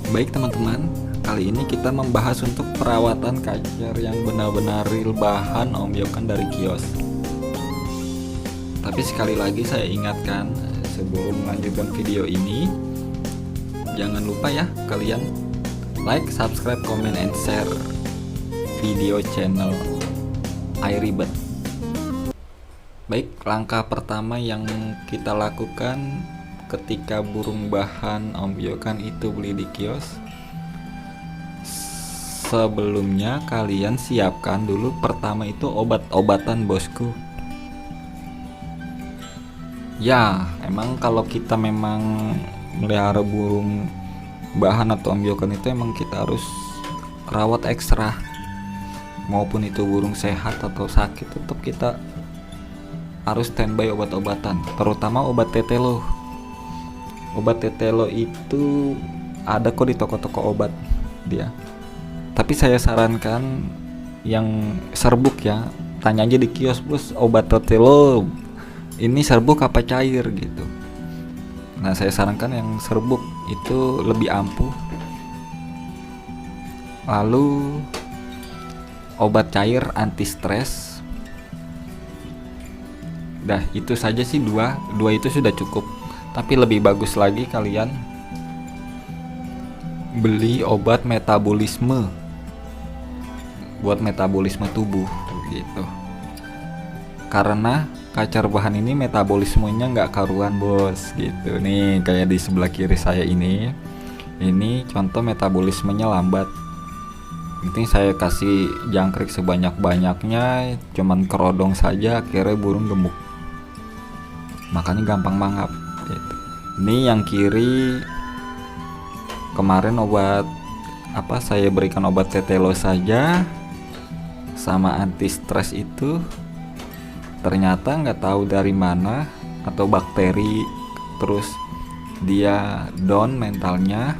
Baik teman-teman, kali ini kita membahas untuk perawatan kacer yang benar-benar real bahan Om Yokan dari kios. Tapi sekali lagi saya ingatkan, sebelum melanjutkan video ini, jangan lupa ya kalian like, subscribe, comment, and share video channel iRibet. Baik, langkah pertama yang kita lakukan ketika burung bahan Om Yokan itu beli di kios, sebelumnya kalian siapkan dulu pertama itu obat-obatan bosku. Ya, emang kalau kita memang melihara burung bahan atau Om Yokan itu emang kita harus rawat ekstra. Maupun itu burung sehat atau sakit, tetap kita harus standby obat-obatan, terutama obat tetelo. Obat tetelo itu ada kok di toko-toko obat dia. Tapi saya sarankan yang serbuk ya. Tanya aja di kios, "Bos, obat tetelo ini serbuk apa cair?" gitu. Nah, saya sarankan yang serbuk itu lebih ampuh. Lalu obat cair anti stres. Dah, itu saja sih dua itu sudah cukup. Tapi lebih bagus lagi kalian beli obat metabolisme buat metabolisme tubuh gitu. Karena kacer bahan ini metabolismenya nggak karuan bos gitu. Nih kayak di sebelah kiri saya ini contoh metabolismenya lambat. Penting saya kasih jangkrik sebanyak-banyaknya, cuman kerodong saja akhirnya burung gemuk. Makanya gampang mangap gitu. Ini yang kiri kemarin saya berikan obat tetelo saja sama anti stres itu, ternyata nggak tahu dari mana atau bakteri, terus dia down mentalnya,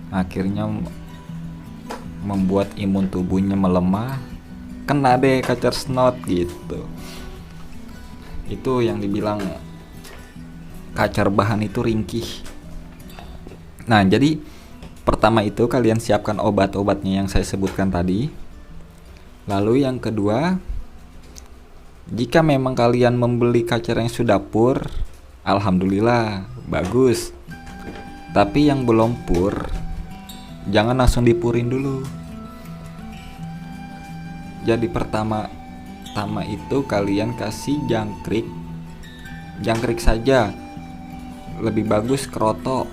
akhirnya membuat imun tubuhnya melemah, kena deh kacer snot gitu. Itu yang dibilang kacer bahan itu ringkih. Nah, jadi pertama itu kalian siapkan obat-obatnya yang saya sebutkan tadi. Lalu yang kedua, jika memang kalian membeli kacer yang sudah pur, alhamdulillah bagus. Tapi yang belum pur, jangan langsung dipurin dulu. Jadi pertama itu kalian kasih jangkrik saja, lebih bagus kroto.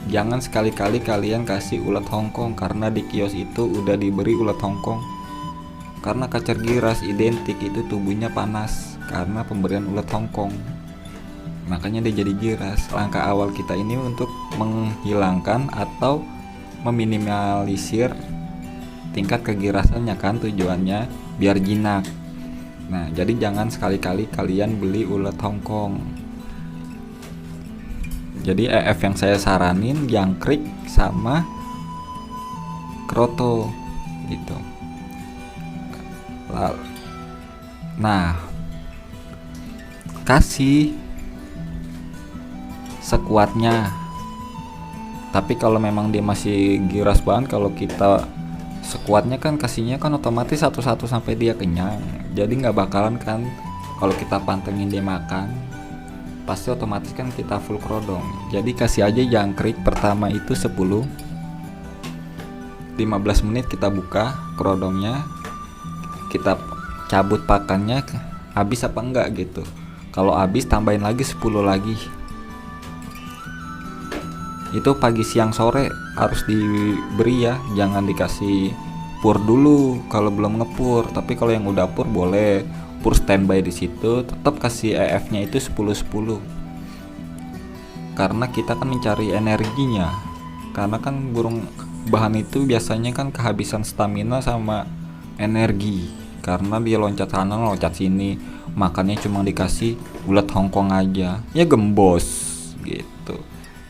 Jangan sekali-kali kalian kasih ulat Hongkong, karena di kios itu udah diberi ulat Hongkong. Karena kacer giras identik itu tubuhnya panas karena pemberian ulat Hongkong, makanya dia jadi giras. Langkah awal kita ini untuk menghilangkan atau meminimalisir tingkat kegirasannya kan, tujuannya biar jinak. Nah, jadi jangan sekali-kali kalian beli ulat Hongkong. Jadi EF yang saya saranin jangkrik sama kroto gitu. Nah, kasih sekuatnya. Tapi kalau memang dia masih giras banget, kalau kita sekuatnya kan kasihnya kan otomatis satu-satu sampai dia kenyang. Jadi nggak bakalan kan kalau kita pantengin dia makan, pasti otomatis kan kita full kerodong. Jadi kasih aja jangkrik pertama itu 10-15 menit kita buka kerodongnya, kita cabut pakannya, habis apa enggak gitu. Kalau habis tambahin lagi 10 lagi. Itu pagi siang sore harus diberi ya, jangan dikasih pur dulu kalau belum ngepur. Tapi kalau yang udah pur boleh pur standby di situ, tetap kasih EF-nya itu 10-10. Karena kita kan mencari energinya. Karena kan burung bahan itu biasanya kan kehabisan stamina sama energi. Karena dia loncat sana loncat sini, makannya cuma dikasih ulat Hongkong aja, ya gembos gitu.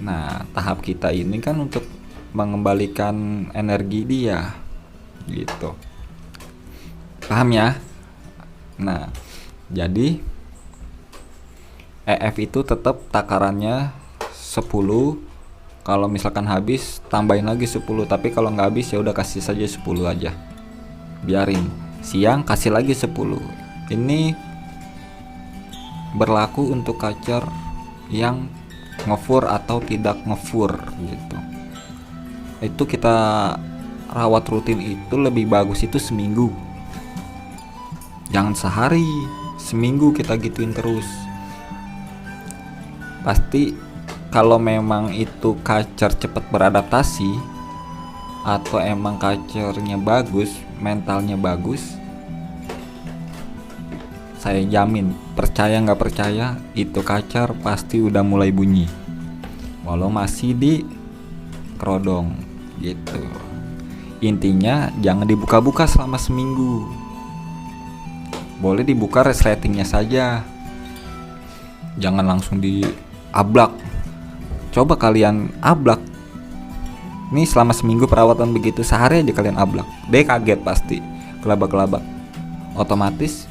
Nah, tahap kita ini kan untuk mengembalikan energi dia gitu. Paham ya? Nah, jadi EF itu tetap takarannya 10 Kalau misalkan habis tambahin lagi 10, tapi kalau nggak habis ya udah kasih saja 10 aja. Biarin. Siang kasih lagi 10. Ini berlaku untuk kacer yang ngefur atau tidak ngefur gitu. Itu kita rawat rutin itu lebih bagus itu seminggu. Jangan sehari, seminggu kita gituin terus. Pasti kalau memang itu kacer cepat beradaptasi atau emang kacernya bagus, mentalnya bagus, saya jamin, percaya nggak percaya, itu kacer pasti udah mulai bunyi walau masih di kerodong gitu. Intinya jangan dibuka-buka selama seminggu. Boleh dibuka resletingnya saja, jangan langsung diablak. Coba kalian ablak nih selama seminggu perawatan begitu, sehari aja kalian ablak, dia kaget pasti, kelabak-kelabak. Otomatis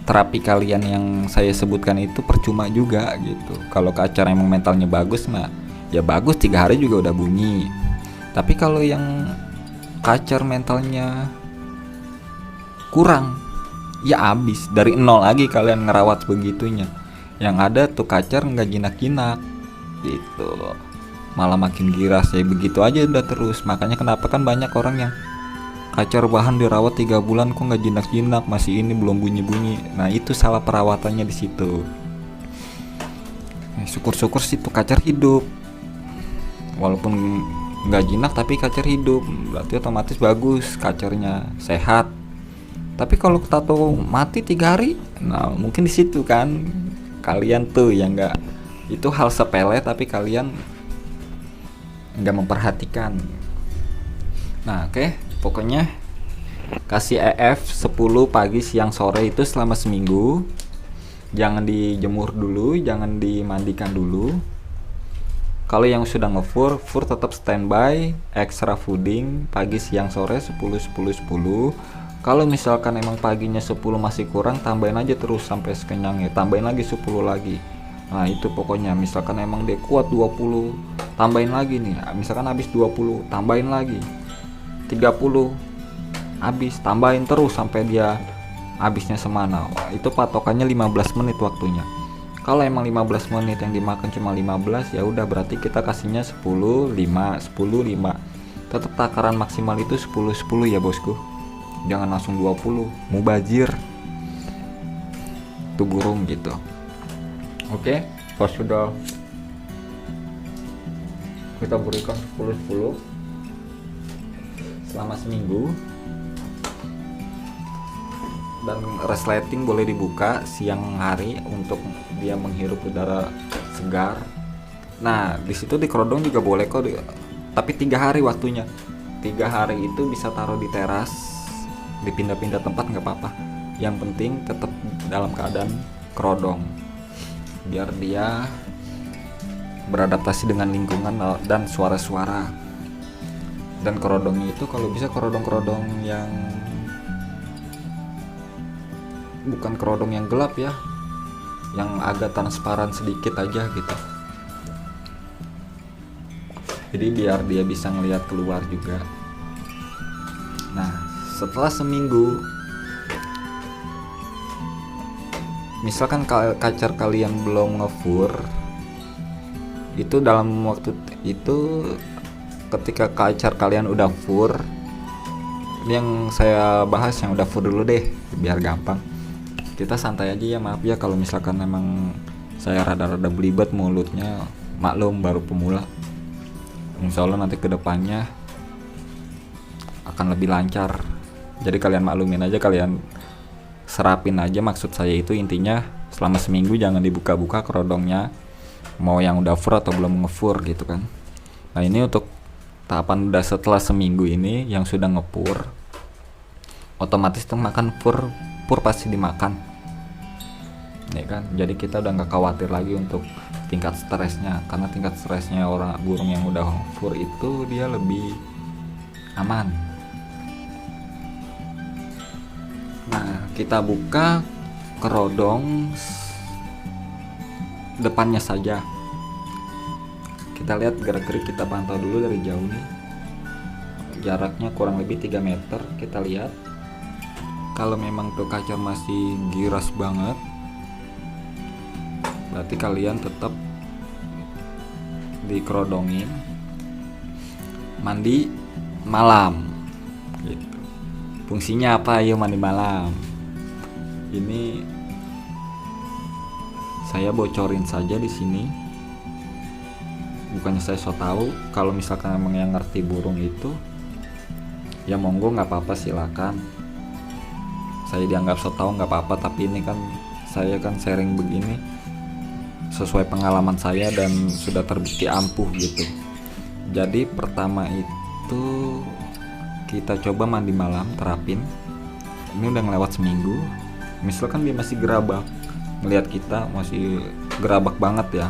terapi kalian yang saya sebutkan itu percuma juga gitu. Kalau kacer emang mentalnya bagus mah ya bagus, 3 hari juga udah bunyi. Tapi kalau yang kacer mentalnya kurang, ya abis dari nol lagi kalian ngerawat begitunya. Yang ada tuh kacer nggak jinak-jinak gitu, malah makin giras ya begitu aja udah terus. Makanya kenapa kan banyak orang yang kacer bahan dirawat 3 bulan kok nggak jinak-jinak, masih ini belum bunyi-bunyi. Nah itu salah perawatannya di situ. Syukur-syukur sih tuh kacer hidup, walaupun nggak jinak tapi kacer hidup, berarti otomatis bagus, kacernya sehat. Tapi kalau tato mati 3 hari, nah mungkin di situ kan kalian tuh yang nggak, itu hal sepele tapi kalian nggak memperhatikan. Nah oke, pokoknya kasih EF 10 pagi siang sore itu selama seminggu. Jangan dijemur dulu, jangan dimandikan dulu. Kalau yang sudah ngefur, fur tetap standby, extra fooding pagi siang sore 10 10 10. Kalau misalkan emang paginya 10 masih kurang, tambahin aja terus sampai sekenyangnya, tambahin lagi 10 lagi. Nah itu pokoknya, misalkan emang dia kuat 20, tambahin lagi nih. Misalkan habis 20, tambahin lagi 30, habis, tambahin terus sampai dia habisnya semana. Itu patokannya 15 menit waktunya. Kalau emang 15 menit yang dimakan cuma 15, ya udah berarti kita kasihnya 10 5 10 5. Tetap takaran maksimal itu 10 10 ya bosku. Jangan langsung 20, mubazir tuh burung gitu. Oke, pas sudah kita berikan 10 10 selama seminggu, dan resleting boleh dibuka siang hari untuk dia menghirup udara segar. Nah di situ di kerodong juga boleh kok, tapi 3 hari waktunya. 3 hari itu bisa taruh di teras, dipindah-pindah tempat nggak apa-apa. Yang penting tetap dalam keadaan kerodong, biar dia beradaptasi dengan lingkungan dan suara-suara. Dan kerodongnya itu kalau bisa kerodong-kerodong yang bukan kerodong yang gelap ya, yang agak transparan sedikit aja gitu. Jadi biar dia bisa ngelihat keluar juga. Nah setelah seminggu, misalkan kacer kalian belum ngefur, itu dalam waktu itu ketika kacer kalian udah fur, ini yang saya bahas yang udah fur dulu deh biar gampang. Kita santai aja ya, maaf ya kalau misalkan memang saya rada-rada belibet mulutnya, maklum baru pemula. Insya Allah nanti kedepannya akan lebih lancar. Jadi kalian maklumin aja, kalian serapin aja. Maksud saya itu intinya selama seminggu jangan dibuka-buka kerodongnya, mau yang udah fur atau belum ngefur gitu kan. Nah ini untuk tahapan udah setelah seminggu ini yang sudah ngepur, otomatis tuh makan fur pasti dimakan ya kan. Jadi kita udah nggak khawatir lagi untuk tingkat stresnya, karena tingkat stresnya orang burung yang udah fur itu dia lebih aman. Nah kita buka kerodong depannya saja, Kita lihat gerak-gerik, kita pantau dulu dari jauh nih. Jaraknya kurang lebih 3 meter. Kita lihat kalau memang tuh kacar masih giras banget, berarti kalian tetap dikerodongin, mandi malam gitu. Fungsinya apa ya mandi malam? Ini saya bocorin saja di sini. Bukannya saya so tahu, kalau misalkan emang yang ngerti burung itu ya monggo, nggak apa-apa, silakan. Saya dianggap so tahu nggak apa-apa, tapi ini kan saya kan sharing begini sesuai pengalaman saya dan sudah terbukti ampuh gitu. Jadi pertama itu kita coba mandi malam, terapin. Ini udah ngelewat seminggu. Misalkan dia masih gerabak, ngelihat kita masih gerabak banget ya,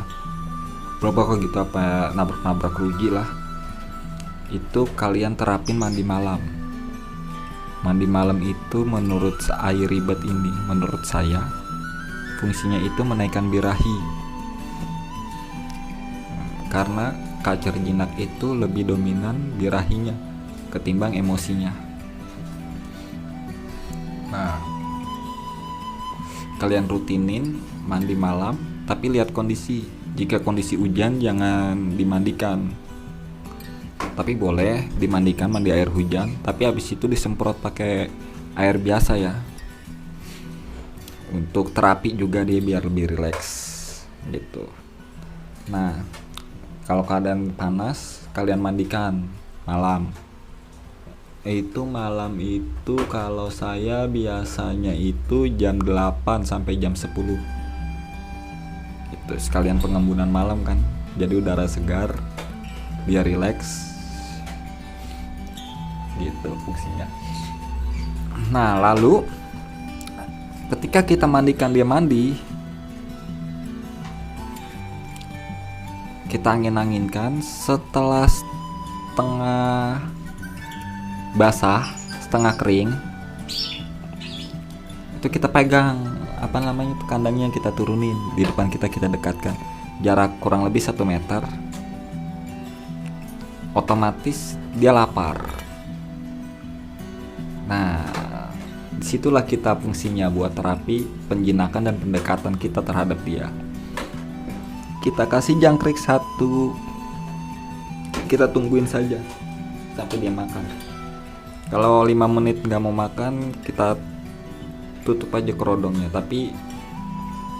berapa kok gitu, apa nabrak-nabrak ruji lah, itu kalian terapin mandi malam. Mandi malam itu menurut air ribet ini, menurut saya fungsinya itu menaikkan birahi, karena kacer jinak itu lebih dominan birahinya ketimbang emosinya. Nah, kalian rutinin mandi malam, tapi lihat kondisi. Jika kondisi hujan jangan dimandikan, tapi boleh dimandikan mandi air hujan, tapi habis itu disemprot pakai air biasa ya. Untuk terapi juga dia biar lebih rileks gitu. Nah, kalau keadaan panas kalian mandikan malam. Itu malam itu kalau saya biasanya itu jam 8 sampai jam 10. Itu sekalian pengembunan malam kan. Jadi udara segar biar rileks. Gitu fungsinya. Nah, lalu ketika kita mandikan dia mandi, kita angin-anginkan. Setelah setengah basah, setengah kering, itu kita pegang apa namanya itu kandangnya, kita turunin di depan kita dekatkan jarak kurang lebih 1 meter. Otomatis dia lapar. Nah, disitulah kita fungsinya buat terapi penjinakan dan pendekatan kita terhadap dia. Kita kasih jangkrik 1, kita tungguin saja sampai dia makan. Kalau 5 menit nggak mau makan, kita tutup aja kerodongnya, tapi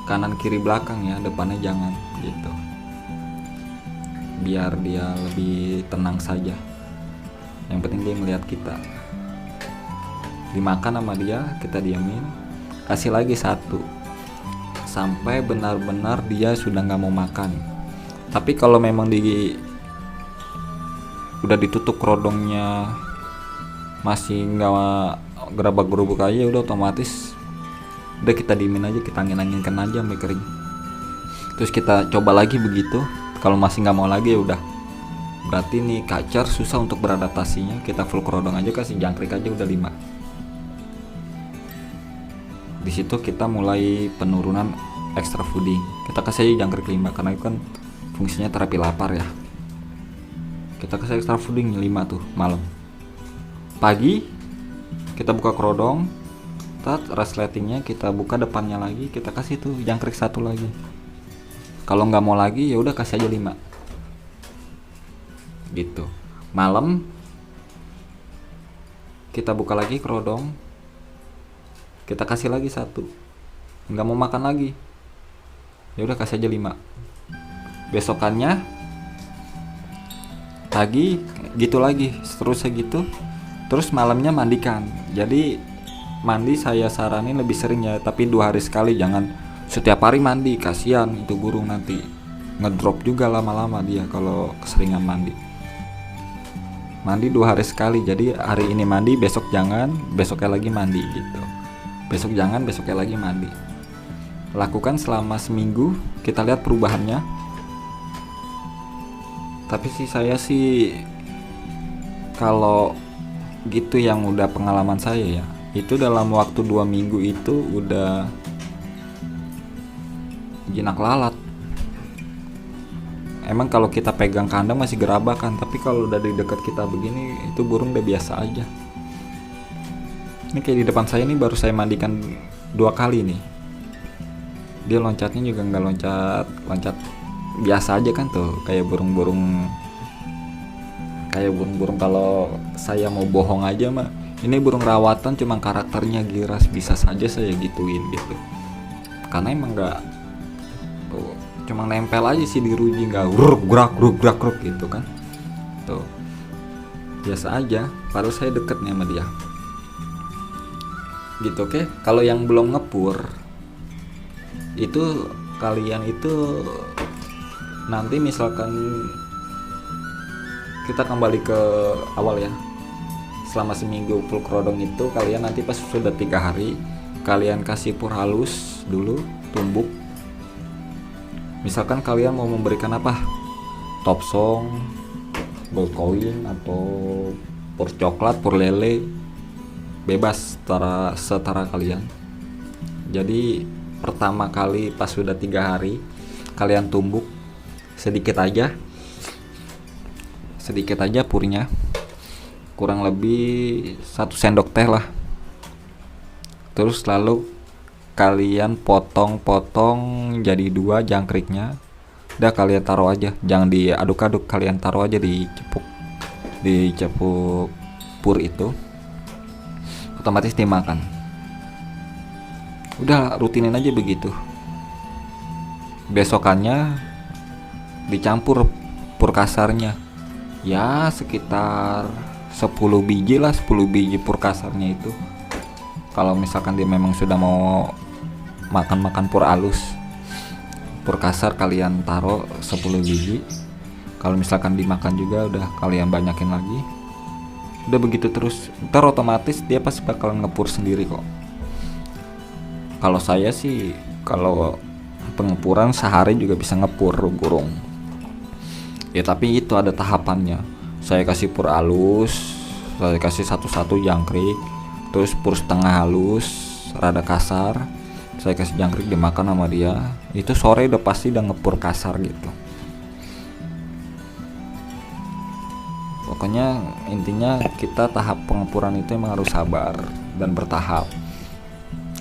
kanan kiri belakang ya, depannya jangan gitu, biar dia lebih tenang saja. Yang penting dia melihat kita. Dimakan sama dia, kita diamin, kasih lagi 1 sampai benar-benar dia sudah nggak mau makan. Tapi kalau memang udah ditutup kerodongnya masih nggak gerabak-gerubuk aja, udah otomatis udah kita diemin aja, kita angin-anginkan aja sampai kering. Terus kita coba lagi begitu. Kalau masih nggak mau lagi ya udah, berarti nih kacar susah untuk beradaptasinya. Kita full kerodong aja, kasih jangkrik aja udah 5. Di situ kita mulai penurunan extra fooding. Kita kasih aja jangkrik 5 karena itu kan fungsinya terapi lapar ya. Kita kasih extra fooding 5 tuh malam. Pagi kita buka kerodong, resletingnya kita buka depannya lagi, kita kasih tuh jangkrik 1 lagi. Kalau nggak mau lagi ya udah kasih aja 5 gitu. Malam kita buka lagi kerodong, kita kasih lagi 1. Nggak mau makan lagi, ya udah kasih aja 5. Besokannya pagi gitu lagi, seterusnya gitu. Terus malamnya mandikan. Jadi mandi saya saranin lebih sering ya, tapi 2 hari sekali, jangan setiap hari mandi, kasihan itu burung nanti ngedrop juga lama-lama dia kalau keseringan mandi. Mandi 2 hari sekali, jadi hari ini mandi, besok jangan, besoknya lagi mandi gitu. Besok jangan, besoknya lagi mandi. Lakukan selama seminggu, kita lihat perubahannya. Tapi saya kalau gitu yang udah pengalaman saya ya, itu dalam waktu 2 minggu itu udah jinak lalat. Emang kalau kita pegang kandang masih gerabakan, tapi kalau udah di dekat kita begini itu burung udah biasa aja. Ini kayak di depan saya nih baru saya mandikan 2 kali nih. Dia loncatnya juga nggak loncat biasa aja kan tuh, kayak burung-burung kalau saya mau bohong aja mah. Ini burung rawatan cuma karakternya giras, bisa saja saya gituin gitu. Karena emang nggak tuh, cuma nempel aja sih di ruji, nggak gerak gitu kan. Tuh biasa aja, padahal saya deket nih sama dia gitu. Oke, kalau yang belum ngepur itu kalian itu nanti misalkan kita kembali ke awal ya, selama seminggu full kerodong itu kalian nanti pas sudah 3 hari kalian kasih pur halus dulu, tumbuk. Misalkan kalian mau memberikan apa, top song, gold coin, atau pur coklat, pur lele, bebas setara kalian. Jadi pertama kali pas sudah 3 hari kalian tumbuk sedikit aja purnya, kurang lebih 1 sendok teh lah. Terus lalu kalian potong jadi 2 jangkriknya. Udah kalian taruh aja, jangan diaduk-aduk, kalian taruh aja di cepuk pur itu, otomatis dimakan. Udah rutinin aja begitu. Besokannya dicampur pur kasarnya, ya sekitar 10 biji lah, 10 biji pur kasarnya itu. Kalau misalkan dia memang sudah mau makan pur halus, pur kasar kalian taruh 10 biji. Kalau misalkan dimakan juga udah kalian banyakin lagi. Udah begitu terus, ntar otomatis dia pasti bakal ngepur sendiri kok. Kalau saya sih kalau pengepuran sehari juga bisa ngepur burung ya, tapi itu ada tahapannya. Saya kasih pur halus, saya kasih satu-satu jangkrik, terus pur setengah halus rada kasar, saya kasih jangkrik, dimakan sama dia. Itu sore udah pasti udah ngepur kasar gitu. Pokoknya intinya kita tahap pengepuran itu emang harus sabar dan bertahap.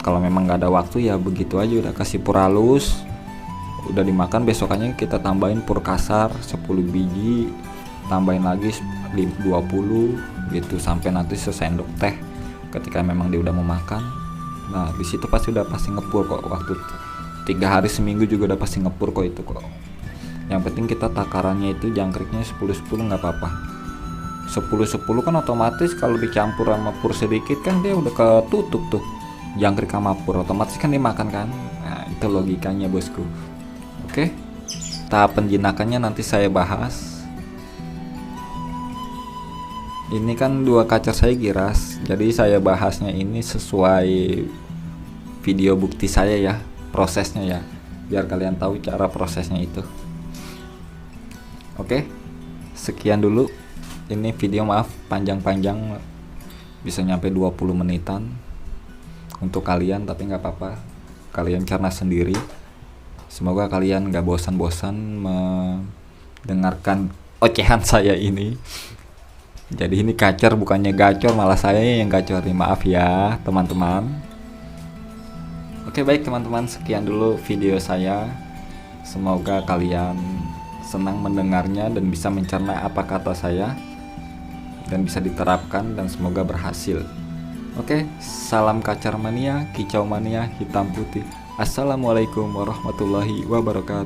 Kalau memang gak ada waktu ya begitu aja, udah kasih pur halus, udah dimakan, besokannya kita tambahin pur kasar 10 biji, tambahin lagi 20 gitu sampai nanti sesendok teh ketika memang dia udah mau makan. Nah di situ pasti ngepur kok, waktu 3 hari seminggu juga udah pasti ngepur kok itu kok. Yang penting kita takarannya itu jangkriknya 10-10 nggak apa-apa. 10-10 kan otomatis kalau dicampur sama pur sedikit kan dia udah ketutup tuh jangkrik sama pur, otomatis kan dimakan kan. Nah itu logikanya bosku. Oke, tahap penjinakannya nanti saya bahas. Ini kan 2 kacer saya giras, jadi saya bahasnya ini sesuai video bukti saya ya, prosesnya ya, biar kalian tahu cara prosesnya itu. Oke, sekian dulu. Ini video maaf panjang-panjang, bisa nyampe 20 menitan untuk kalian, tapi nggak apa-apa, kalian cerna sendiri. Semoga kalian nggak bosan-bosan mendengarkan ocehan saya ini. Jadi ini kacer bukannya gacor, malah saya yang gacor nih, maaf ya teman-teman. Oke baik teman-teman, sekian dulu video saya. Semoga kalian senang mendengarnya dan bisa mencerna apa kata saya dan bisa diterapkan, dan semoga berhasil. Oke, salam kacar mania, kicau mania, hitam putih. Assalamualaikum warahmatullahi wabarakatuh.